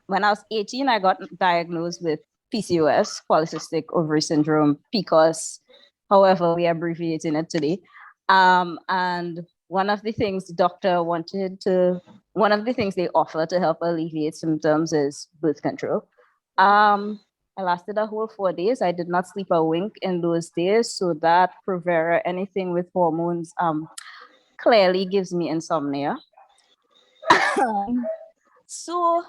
when I was 18, I got diagnosed with PCOS, polycystic ovary syndrome, PCOS, however we abbreviating it today. And one of the things one of the things they offer to help alleviate symptoms is birth control. I lasted a whole 4 days. I did not sleep a wink in those days. So that Provera, anything with hormones, clearly gives me insomnia. So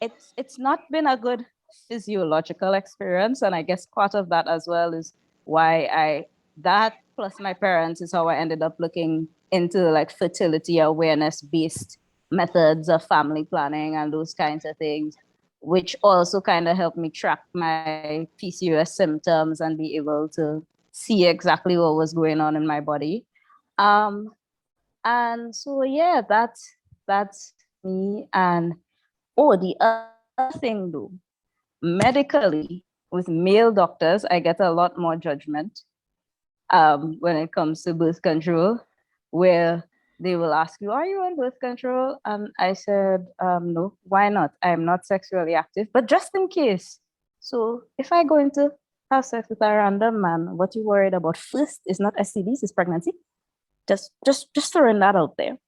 it's not been a good physiological experience. And I guess part of that as well is why that plus my parents is how I ended up looking into like fertility awareness based methods of family planning and those kinds of things, which also kind of helped me track my PCOS symptoms and be able to see exactly what was going on in my body. And so yeah, that's me. And the other thing though, medically with male doctors, I get a lot more judgment when it comes to birth control, where they will ask you, are you on birth control? And I said, no, why not? I'm not sexually active, but just in case. So if I go into have sex with a random man, what you worried about first is not STDs, it's pregnancy. Just throwing that out there.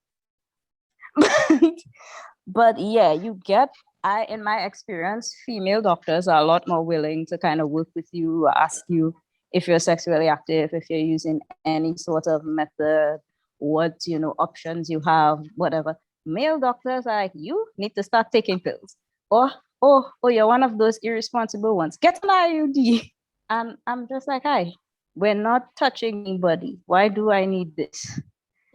But yeah, in my experience, female doctors are a lot more willing to kind of work with you, ask you if you're sexually active, if you're using any sort of method, what options you have, whatever. Male doctors are like, you need to start taking pills. Or you're one of those irresponsible ones. Get an IUD. And I'm just like, hi, we're not touching anybody. Why do I need this?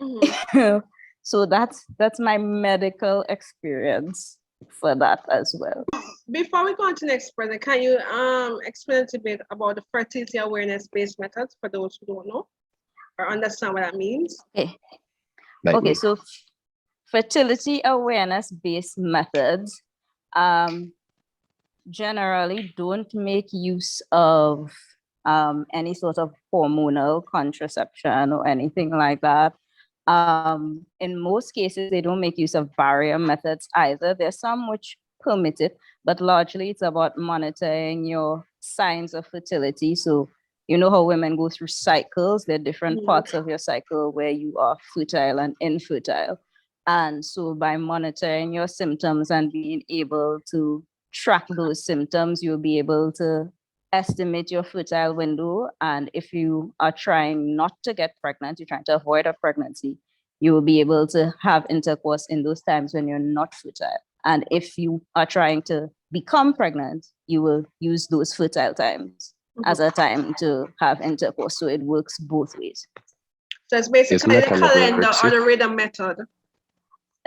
Mm-hmm. So that's my medical experience for that as well. Before we go on to the next question, can you explain a little bit about the fertility awareness-based methods for those who don't know or understand what that means? Okay, so fertility awareness-based methods generally don't make use of any sort of hormonal contraception or anything like that. In most cases, they don't make use of barrier methods either. There's some which permit it, but largely it's about monitoring your signs of fertility. So you know how women go through cycles. There are different parts of your cycle where you are fertile and infertile. And so by monitoring your symptoms and being able to track those symptoms, you'll be able to estimate your fertile window. And if you are trying not to get pregnant, you're trying to avoid a pregnancy, you will be able to have intercourse in those times when you're not fertile. And if you are trying to become pregnant, you will use those fertile times as a time to have intercourse. So it works both ways. So it's basically the calendar or the rhythm method.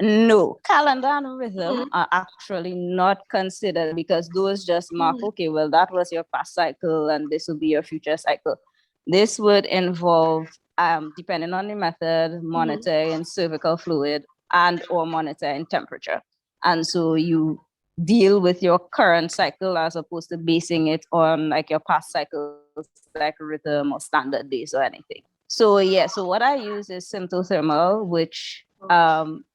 No, calendar and rhythm are actually not considered because those just mark, okay, well, that was your past cycle and this will be your future cycle. This would involve, depending on the method, monitoring cervical fluid and or monitoring temperature. And so you deal with your current cycle as opposed to basing it on like your past cycles, like rhythm or standard days or anything. So yeah, so what I use is symptothermal, which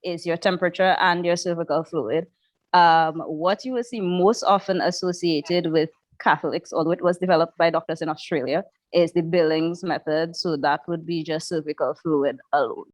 is your temperature and your cervical fluid. What you will see most often associated with Catholics, although it was developed by doctors in Australia, is the Billings method. So that would be just cervical fluid alone.